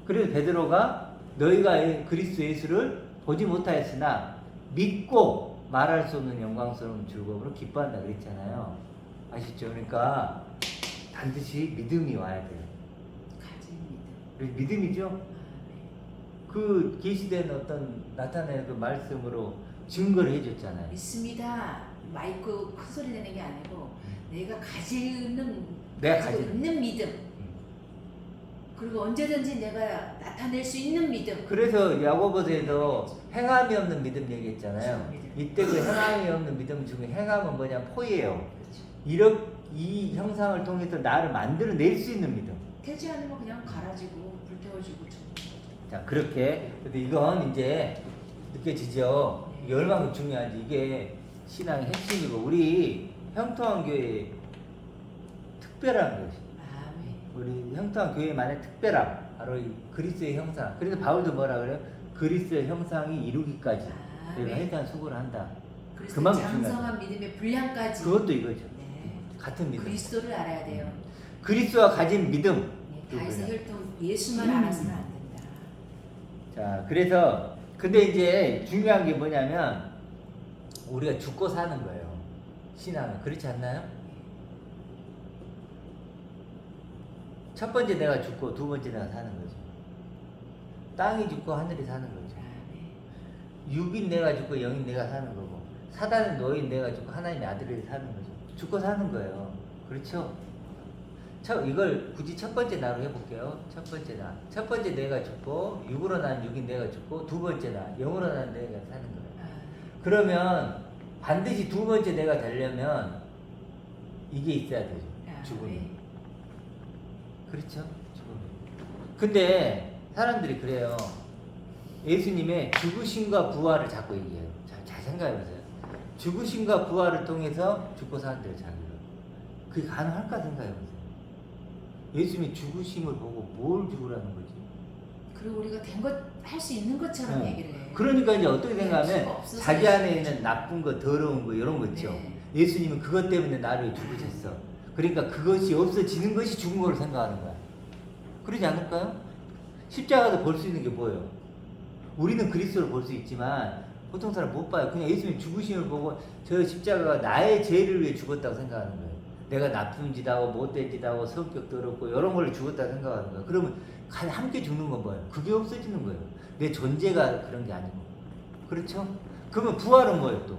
그래서 베드로가 너희가 그리스도 예수를 보지 못하였으나 믿고 말할 수 없는 영광스러운 즐거움으로 기뻐한다 그랬잖아요. 아시죠? 그러니까 반드시 믿음이 와야 돼요.
가진 믿음.
믿음이죠? 그 계시된 어떤 나타내는 그 말씀으로 증거를 해줬잖아요.
믿습니다. 마이크 큰 소리 내는 게 아니고 내가 가지고 있는 믿음. 그리고 언제든지 내가 나타낼 수 있는 믿음.
그래서 야고보서에도 행함이 없는 믿음 얘기했잖아요.
믿음.
이때 그 행함이 없는 믿음 중에 행함은 뭐냐? 포예요. 이 형상을 통해서 나를 만들어낼 수 있는 믿음.
되지 않으면 그냥 갈아지고 불태워지고 죽는 거죠.
자, 그렇게. 근데 이건 이제 느껴지죠? 이게 얼마나 중요한지. 이게 신앙의 핵심이고, 우리 형통한 교회의 특별한 것이.
아멘.
우리 형통한 교회만의 특별함. 바로 이 그리스도의 형상. 그래서 바울도 뭐라 그래요? 그리스도의 형상이 이루기까지. 내가 일단 수고를 한다.
그리스도
그만큼
장성한 믿음의 분량까지.
그것도 이거죠.
네.
같은 믿음.
그리스도를 알아야 돼요.
그리스도와 가진 믿음.
네, 다해서 혈통 예수만 알아서는 안 된다.
자, 그래서 근데 이제 중요한 게 뭐냐면 우리가 죽고 사는 거예요. 신앙은 그렇지 않나요? 첫 번째 내가 죽고 두 번째 내가 사는 거죠. 땅이 죽고 하늘이 사는 거죠. 육인 내가 죽고 영인 내가 사는 거고 사단은 노인 내가 죽고 하나님의 아들이 사는 거죠. 죽고 사는 거예요. 그렇죠? 이걸 굳이 첫 번째 나로 해볼게요. 첫 번째 나. 첫 번째 내가 죽고 육으로 난 육인 내가 죽고 두 번째 나 영으로 난 내가 사는 거예요. 그러면 반드시 두 번째 내가 되려면 이게 있어야 되죠. 죽음이. 그렇죠? 죽음이. 근데 사람들이 그래요. 예수님의 죽으심과 부활을 자꾸 얘기해요. 잘 생각해보세요. 죽으심과 부활을 통해서 죽고 사는데요, 자기가. 그게 가능할까 생각해보세요. 예수님이 죽으심을 보고 뭘 죽으라는 거지?
그리고 우리가 된 것 할 수 있는 것처럼
네.
얘기를 해요.
그러니까 이제 어떻게
수가
생각하면
없어서
자기 안에 있는 나쁜 거, 더러운 거 이런 거 있죠.
네.
예수님은 그것 때문에 나를 죽으셨어. 그러니까 그것이 없어지는 것이 죽은 걸로 생각하는 거야. 그러지 않을까요? 십자가도 볼 수 있는 게 뭐예요? 우리는 그리스도를 볼 수 있지만 보통 사람 못 봐요. 그냥 예수님 죽으심을 보고 저 십자가가 나의 죄를 위해 죽었다고 생각하는 거예요. 내가 나쁜 짓 하고 못된 짓 하고 성격 더럽고 이런 걸로 죽었다고 생각하는 거예요. 그러면 함께 죽는 건 뭐예요? 그게 없어지는 거예요. 내 존재가 그런 게 아니고. 그렇죠? 그러면 부활은 뭐예요 또?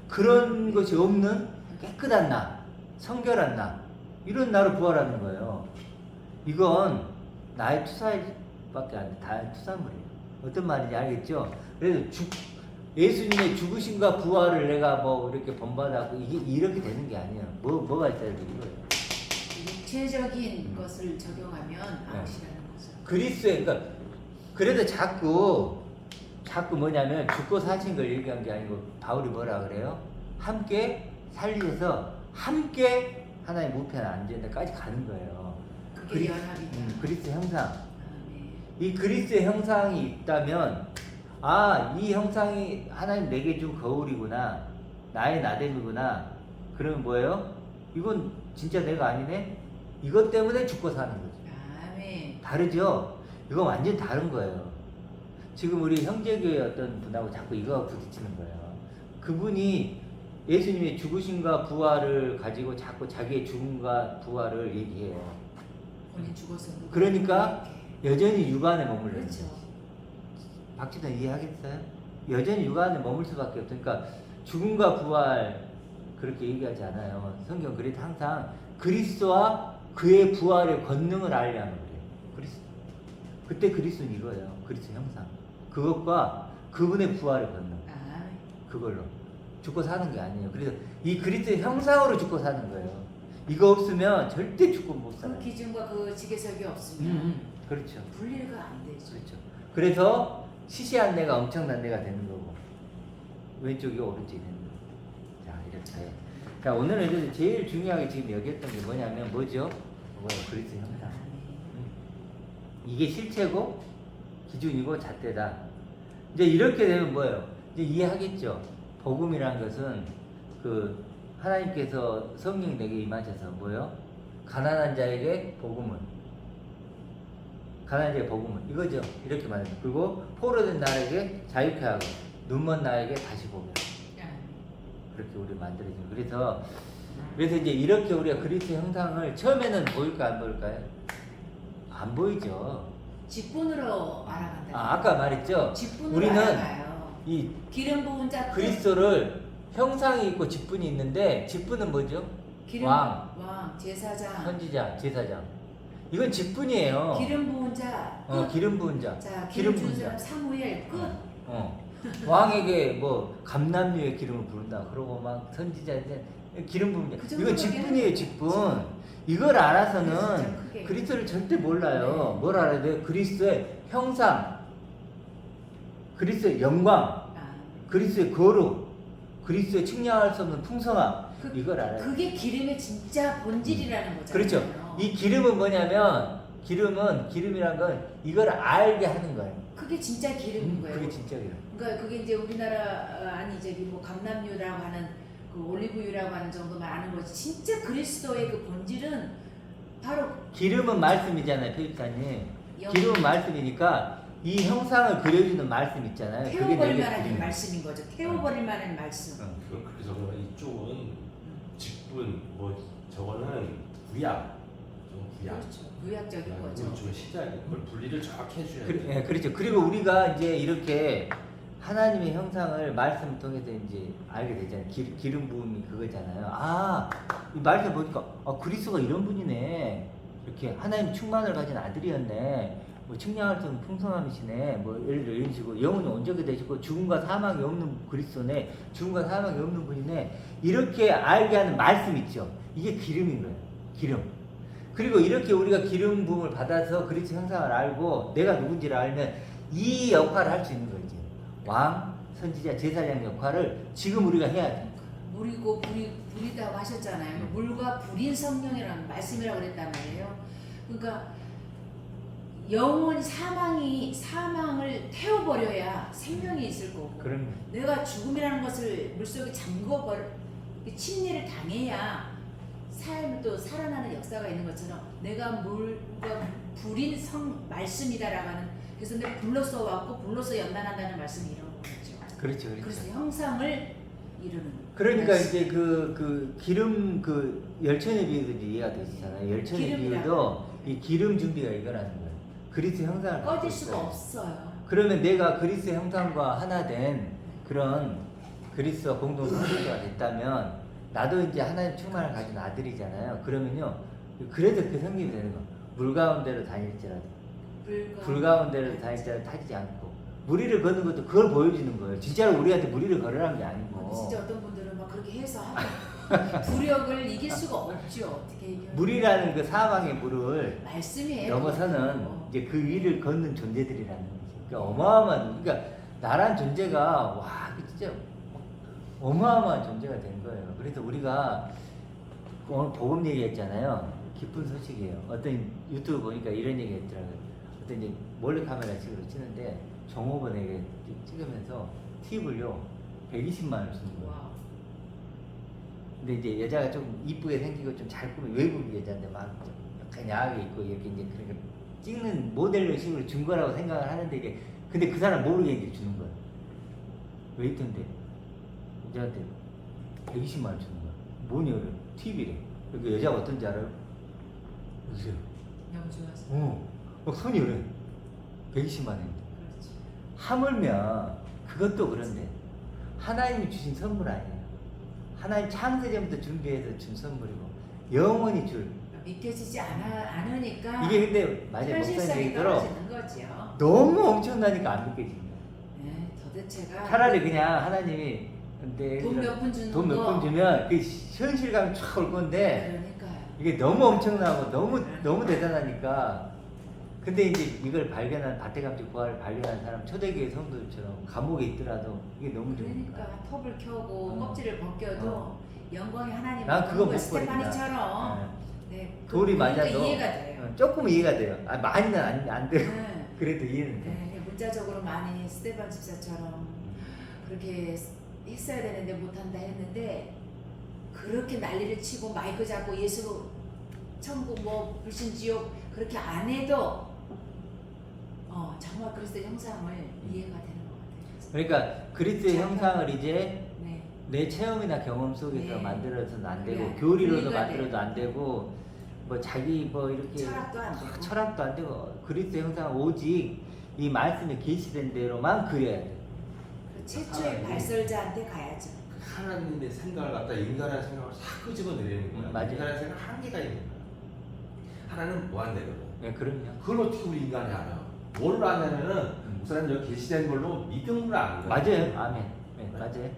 그런 것이 없는 깨끗한 나, 성결한 나, 이런 나로 부활하는 거예요. 이건 나의 투사밖에 안 돼. 다 투사물이에요. 어떤 말인지 알겠죠? 그래서 예수님의 죽으심과 부활을 내가 뭐 이렇게 본받았고 이게 이렇게 되는 게 아니에요. 뭐가 있어야 되는 거예요?
육체적인 것을 적용하면 아웃이라는 거죠.
그리스도의 그러니까 그래도 자꾸 뭐냐면 죽고 사신 걸 얘기한 게 아니고 바울이 뭐라 그래요? 함께 살리셔서 함께 하나님 우편에 앉은 데까지 가는 거예요.
그게 연합이다.
그리스도의 형상.
네.
이 그리스도의 형상이 있다면 이 형상이 하나님 내게 준 거울이구나. 나의 나됨이구나. 그러면 뭐예요? 이건 진짜 내가 아니네? 이것 때문에 죽고 사는 거죠.
아멘.
다르죠? 이건 완전 다른 거예요. 지금 우리 형제교회 어떤 분하고 자꾸 이거가 부딪히는 거예요. 그분이 예수님의 죽으심과 부활을 가지고 자꾸 자기의 죽음과 부활을 얘기해요.
본인 죽어서
그러니까 여전히 육안에 머물러 있는
그렇죠.
거지. 박지단 이해하겠어요? 여전히 육안에 머물 수밖에 없어. 그러니까 죽음과 부활 그렇게 얘기하지 않아요. 성경 그래도 항상 그리스도와 그의 부활의 권능을 알려면 그래요. 그리스도. 그때 그리스도는 이거예요. 그리스도 형상. 그것과 그분의 부활의 권능. 그걸로 죽고 사는 게 아니에요. 그래서 이 그리스도의 형상으로 죽고 사는 거예요. 이거 없으면 절대 죽고 못 살아요.
그 기준과 그 지계석이 없으면
그렇죠.
분리가 안 되죠.
그렇죠. 그래서 시시한 내가 엄청난 내가 되는 거고 왼쪽이 오른쪽이 되는 거고. 자 이렇게. 자 오늘은 제일 중요하게 지금 여기했던 게 뭐냐면 뭐죠? 그리스도 형상. 이게 실체고 기준이고 잣대다. 이제 이렇게 되면 뭐예요? 이제 이해하겠죠? 복음이라는 것은 그 하나님께서 성령이 내게 임하셔서 뭐예요? 가난한 자에게 복음을 이거죠. 이렇게 말해요. 그리고 포로된 나에게 자유케 하고 눈먼 나에게 다시 보게 하고 그렇게 우리 만들어진 거예요. 그래서 이제 이렇게 우리가 그리스도 형상을 처음에는 보일까 안 보일까요? 안 보이죠.
직분으로 알아간다.
아까 말했죠.
직분으로
우리는
알아가요.
이
기름 부은 자
그리스도를 형상이 있고 직분이 있는데 직분은 뭐죠?
기름
왕,
제사장,
선지자, 제사장. 이건 직분이에요.
기름 부은 자,
기름 부은 자.
자,
기름
기름 부은
부은
사람
자.
사무엘 끝.
왕에게 뭐 감람류의 기름을 부른다. 그러고 막 선지자한테 기름 부은 자.
그
이건 직분이에요, 직분. 이걸
진짜
알아서는
크게.
그리스도를 절대 몰라요.
네.
뭘 알아야 돼요? 그리스도의 형상, 그리스도의 영광,
아,
그리스도의 거룩, 그리스도의 측량할 수 없는 풍성함, 이걸 알아요.
그게 기름의 진짜 본질이라는 거잖아요.
그렇죠. 이 기름은 뭐냐면 기름이란 건 이걸 알게 하는 거예요.
그게 진짜 기름인 거예요.
그게 진짜 기름.
그러니까 그게 이제 우리나라 아니 저기 뭐 감람유라고 하는 그 올리브유라고 하는 정도만 아는 거지. 진짜 그리스도의 그 본질은 바로
기름은 말씀이잖아요, 표지사님.
영-
기름은 말씀이니까 이 형상을 그려주는 말씀 있잖아요. 그게
태워버릴
내게
만한
기름이에요.
말씀인 거죠. 태워버릴 만한 말씀.
응.
그걸 그렇게 적으면 이쪽은 직분 뭐 저거는 구약 좀 구약.
그렇죠. 구약적인
이건
거죠.
좀 시작. 그걸 분리를 정확히 해줘야
그,
돼.
예, 그렇죠. 그리고 우리가 이제 이렇게 하나님의 형상을 말씀 통해서 이제 알게 되잖아요. 기름 부음이 그거잖아요. 아, 이 말씀 보니까 그리스도가 이런 분이네. 이렇게 하나님 충만을 가진 아들이었네. 뭐 측량할 수 없는 풍성함이시네. 뭐 예를 들어 이런 식으로 영혼이 온전히 되시고 죽음과 사망이 없는 그리스도네. 죽음과 사망이 없는 분이네. 이렇게 알게 하는 말씀 있죠. 이게 기름인 거예요. 기름. 그리고 이렇게 우리가 기름 부음을 받아서 그리스도 형상을 알고 내가 누군지를 알면 이 역할을 할 수 있는 거지. 왕, 선지자, 제사장 역할을 지금 우리가 해야 돼.
물이고 불이다고 하셨잖아요. 물과 불인 성령이라는 말씀이라고 그랬단 말이에요. 그러니까 영원히 사망을 태워버려야 생명이 있을 거고
그런
내가 죽음이라는 것을 물속에 잠궈버려 침례를 당해야 삶을 또 살아나는 역사가 있는 것처럼 내가 물과 불인 말씀이다라고 하는 그래서 내가 불로써 왔고 불로써 연단한다는 말씀이 이런 거죠.
그렇죠, 그렇죠.
그래서 형상을 이루는
그러니까
말씀.
이제 그 기름 열천의 비유도 이제 이해가 되시잖아요. 열천의
기름이라.
비유도 이 기름 준비가 이거라는 거예요. 그리스도 형상을 갖고
꺼질 수가
있어요.
없어요.
그러면 내가 그리스도 형상과 하나 된 그런 그리스도와 공동 성도가 됐다면 나도 이제 하나님 충만을 가진 아들이잖아요. 그러면요. 그래도 그 성경이 되는 거. 물 가운데로 다닐지라도 불 가운데로 다닐지라도 타지 않고 무리를 걷는 것도 그걸 보여주는 거예요. 진짜로 우리한테 무리를 걸으라는 게 아니고.
진짜 어떤 분들은 막 그렇게 해서 하면 불역을 이길 수가 없죠. 어떻게 이겨?
물이라는 그 사망의 물을
말씀이에요.
넘어서는 이제 그 위를 걷는 존재들이라는 거죠. 그러니까 어마어마한, 그러니까 나란 존재가 와, 진짜 어마어마한 존재가 된 거예요. 그래서 우리가 오늘 복음 얘기했잖아요. 기쁜 소식이에요. 어떤 유튜브 보니까 이런 얘기 했더라고요. 어떤 이제 몰래카메라 식으로 치는데 종업원에게 찍으면서 팁을요 120만 원을 주는 거예요.
와.
근데 이제 여자가 좀 이쁘게 생기고 좀 잘 꾸민 외국 여자인데 막 좀 약간 야하게 입고 이렇게 이제 그렇게 찍는 모델 식으로 준 거라고 생각을 하는데 이게 근데 그 사람 모르게 이제 주는 거예요. 웨이터인데 여자한테 120만 원 주는 거야. 뭐냐 그래? 팁이래. 그 여자가 어떤지 알아요? 보세요.
너무 좋았어.
막 손이 그래. 120만 원인데.
그렇지.
하물며 그것도 그런데 하나님이 주신 선물 아니에요. 하나님 창세전부터 준비해서 준 선물이고 영원히 줄.
믿겨지지 않으니까
이게 근데 맞아요. 목사님
현실성이
얘기대로
떨어지는 거죠.
너무 엄청나니까 안 믿겨지는 거예요.
네, 도대체가
차라리 그냥 하나님이 근데
돈 몇 푼 주는
돈 몇
거.
푼 주면 그 현실감이 쫙 올 건데
그러니까요.
이게 너무 엄청나고 너무 대단하니까 근데 이제 이걸 발견한 밭대감집 구화를 발견한 사람 초대교회 성도들처럼 감옥에 있더라도 이게 너무 좋으니까
그러니까 톱을 켜고 껍질을 벗겨도
어.
영광의 하나님
난 그거 못 버린다.
스테파니처럼 네,
돌이
그러니까
맞아도
이해가 돼요.
조금 이해가 돼요. 많이는 안 돼요.
네.
그래도 이해는 돼.
네, 문자적으로 많이 스테반 집사처럼 그렇게 했어야 되는데 못한다 했는데 그렇게 난리를 치고 마이크 잡고 예수 천국 뭐 불신 지옥 그렇게 안 해도 정말 그리스도 형상을 이해가 되는 것 같아요.
그러니까 그리스도의
참,
형상을 이제
네.
내 체험이나 경험 속에서
네.
만들어서는 안 되고
네.
교리로도
우리가
만들어도 안 되고 뭐 자기 뭐 이렇게
철학도 안 되고.
철학도 안 되고 그리스도 형상은 오직 이 말씀에 계시된 대로만 그려야 돼.
그 최초의 발설자한테 가야죠.
하나님의 생각을 갖다 인간의 생각을 싹 끄집어 내리는 거야.
맞아요.
인간의 생각 한계가 있는 거야. 하나는 무한대거든.
네, 그럼요.
그걸 어떻게 우리 인간이 알아? 뭘 아냐면은 목사님 여기 계시된 걸로 믿음으로 아는 거야.
맞아요. 아멘. 네, 맞아요. 네.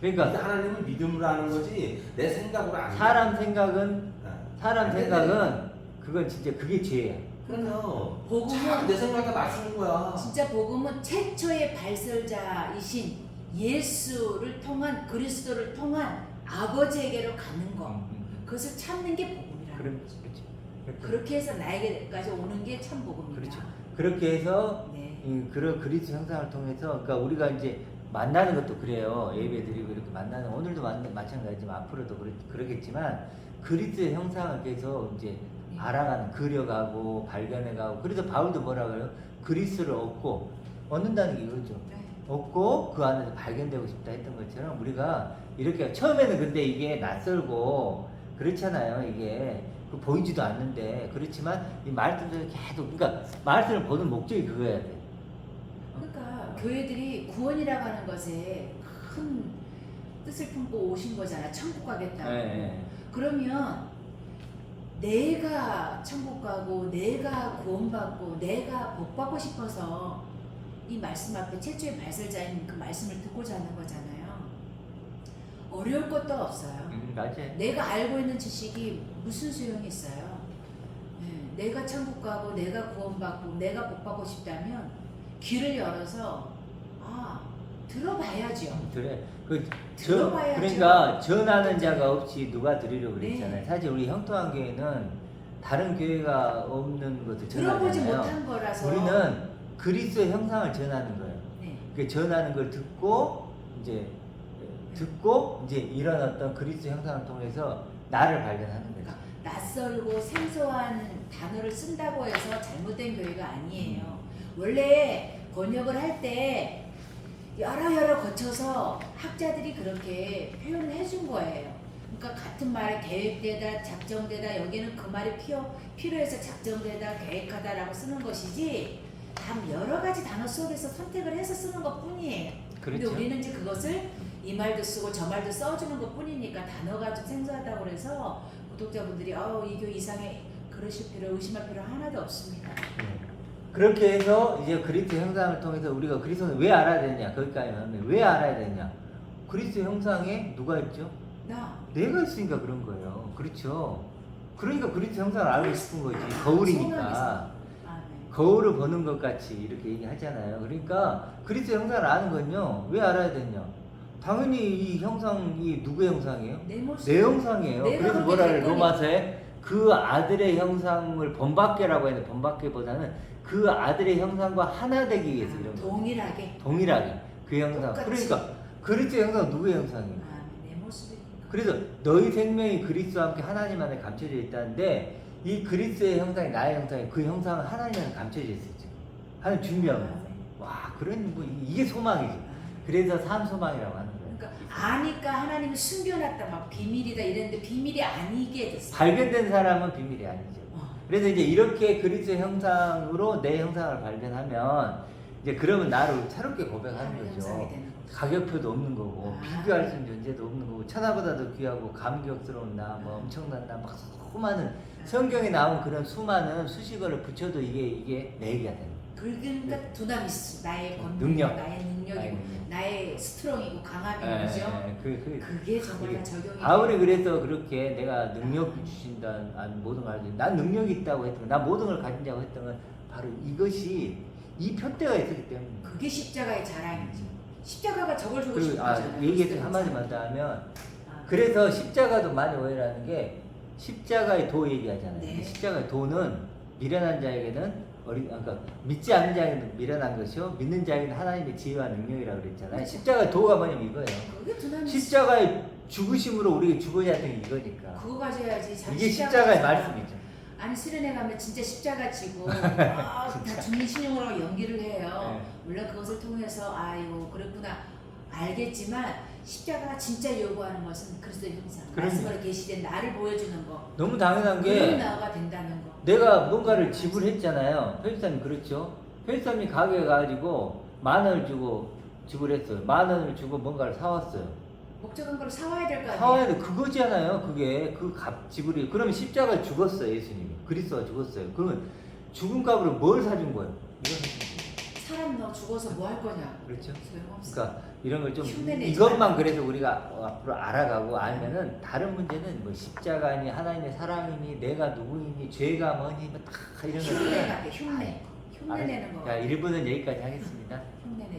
그러니까
그러니까
하나님을 믿음으로 아는 거지 내 생각으로 아는 거야.
사람 생각은
네.
사람
안 되네.
생각은 그건 진짜 그게 죄야.
그럼요.
복음은-
참 내 생각에 맞추는 거야.
진짜 복음은 최초의 발설자이신 예수를 통한 그리스도를 통한 아버지에게로 가는 거. 그것을 찾는 게 복음이라는
그럼
거죠.
그렇죠.
그렇게 해서 나에게까지 오는 게 참 복음이다.
그렇죠. 그렇게 해서
네.
그런 그리스도 형상을 통해서 그러니까 우리가 이제 만나는 것도 그래요. 예배 드리고 이렇게 만나는 오늘도 마찬가지지만 앞으로도 그러겠지만 그리스도의 형상을 계속 이제
네.
알아가는 그려가고 발견해가고 그래서 바울도 뭐라 그래요? 그리스도를 얻는다는 게 이거죠.
네.
얻고 그 안에서 발견되고 싶다 했던 것처럼 우리가 이렇게 처음에는 근데 이게 낯설고 그렇잖아요. 이게 보이지도 않는데 그렇지만 이 말씀을 계속 그러니까 말씀을 보는 목적이 그거야 돼.
그러니까 교회들이 구원이라고 하는 것에 큰 뜻을 품고 오신 거잖아. 천국 가겠다고.
네.
그러면 내가 천국 가고 내가 구원받고 내가 복받고 싶어서 이 말씀 앞에 최초의 발설자인 그 말씀을 듣고자 하는 거잖아요. 어려울 것도 없어요.
맞아요.
내가 알고 있는 지식이 무슨 소용이 있어요? 네, 내가 천국 가고 내가 구원받고 내가 복받고 싶다면 귀를 열어서 들어봐야죠.
그래.
들어봐야죠.
그러니까 전하는 자가 없이 누가 드리려고 그랬잖아요.
네.
사실 우리 형통한 교회는 다른 교회가 없는 것을
들어보지
전하잖아요.
못한 거라서
우리는 그리스도의 형상을 전하는 거예요.
네.
그 전하는 걸 듣고 이제 이런 어떤 그리스도 형상을 통해서 나를 발견하는 거죠.
그러니까 낯설고 생소한 단어를 쓴다고 해서 잘못된 교회가 아니에요. 원래 번역을 할 때 여러 거쳐서 학자들이 그렇게 표현을 해준 거예요. 그러니까 같은 말이 계획되다, 작정되다, 여기는 그 말이 필요해서 작정되다, 계획하다라고 쓰는 것이지 다 여러 가지 단어 속에서 선택을 해서 쓰는 것 뿐이에요. 근데
그렇죠.
우리는 이제 그것을 이 말도 쓰고 저 말도 써주는 것 뿐이니까 단어가 좀 생소하다고 그래서 구독자분들이 이 교회 이상해 그러실 필요, 의심할 필요 하나도 없습니다.
그렇게 해서 이제 그리스도 형상을 통해서 우리가 그리스도는 왜 알아야 되냐? 거기까지 하면 왜 알아야 되냐? 그리스도 형상에 누가 있죠? 내가 있으니까 그런 거예요. 그렇죠. 그러니까 그리스도 형상을 알고 싶은 거지. 거울이니까.
아, 네.
거울을 보는 것 같이 이렇게 얘기하잖아요. 그러니까 그리스도 형상을 아는 건요. 왜 알아야 되냐? 당연히 이 형상이 누구의 형상이에요?
내 모습.
내 형상이에요.
내가
그래서
그렇게
뭐라
될
그래? 로마서에 그 아들의 형상을 본받게라고 했는데 본받게보다는 그 아들의 형상과 하나 되기 위해서 이런 거. 동일하게 그 형상.
똑같이.
그러니까 그리스도 형상은 누구의 형상이에요?
내 모습이.
그래서 너희 생명이 그리스도와 함께 하나님 안에 감춰져 있다는데 이 그리스도의 형상이 나의 형상이 그 형상은 하나님 안에 감춰져 있었죠. 하나님 준비하고. 와, 그런 뭐 이게 소망이지. 그래서 삶 소망이라고 하는 거예요.
그러니까 아니까 하나님이 숨겨놨다 막 비밀이다 이랬는데 비밀이 아니게 됐어.
발견된 사람은 비밀이 아니죠. 그래서 이제 이렇게 그리스도의 형상으로 내 형상을 발견하면 이제 그러면 나를 새롭게 고백하는 거죠. 가격표도 없는 거고 비교할 수 있는 존재도 없는 거고 천하보다도 귀하고 감격스러운 나, 뭐 엄청난 나, 막 수많은 성경에 나온 그런 수많은 수식어를 붙여도 이게 내 얘기가 되는 거예요.
그러니까 두나미스 나의 권능,
능력.
나의 능력이고 나의 스트롱이고 강함이 그죠? 그게 정말 다 적용이
바울이 그래서 그렇게 내가 능력 주신다, 모든 걸 알지. 난 능력이 있다고 했던 건, 난 모든 걸 가진다고 했던 건 바로 이것이 이 표대가 있었기 때문에.
그게 십자가의 자랑이지. 십자가가 저걸 주고
그리고
싶은 거잖아.
얘기해서 한마디만 더 하면 그래서 십자가도 많이 오해라는 게 십자가의 도 얘기하잖아요.
네.
십자가의 도는 미련한 자에게는 그러니까 믿지 않는 자에게는 미련한 것이요 믿는 자에게는 하나님의 지혜와 능력이라고 그랬잖아요.
그렇죠.
십자가의 도가 뭐냐면 이거예요.
그게 두나미스.
십자가의 죽으심으로 우리가 죽어야 되는 게 이거니까.
그거 가져야지. 자기
이게 십자가의
십자가
말씀이죠.
아니 수련회 가면 진짜 십자가 지고 다 죽는 신용으로 연기를 해요.
네.
물론 그것을 통해서 아이고 그랬구나 알겠지만 십자가가 진짜 요구하는 것은 그리스도의 형상.
그럼요.
말씀으로 계시된 나를 보여주는 거.
너무 당연한
그런
게
나가 된다는 거.
내가 뭔가를 지불했잖아요. 편집사님 그렇죠? 편집사님이 가게에 가가지고 10,000원을 주고 지불했어요. 10,000원을 주고 뭔가를 사왔어요.
목적한 걸 사와야 될 거 아니에요?
사와야 돼. 그거잖아요. 그게 그 값 지불이. 그러면 십자가에 죽었어요. 예수님이. 그리스도가 죽었어요. 그러면 죽은 값으로 뭘 사준 거예요? 이거 사준 거예요.
사람 너 죽어서 뭐 할 거냐?
그렇죠.
소용없어.
그러니까 이런 걸 좀
흉내내지
이것만
말고.
그래도 우리가 앞으로 알아가고 알면은 다른 문제는 뭐 십자가니 하나님의 사랑이니 내가 누구이니 죄가 뭐니 뭐다 이런 거.
흉내 같아 흉내. 흉내 내는 거.
자, 1부는 여기까지 하겠습니다.
흉내 내.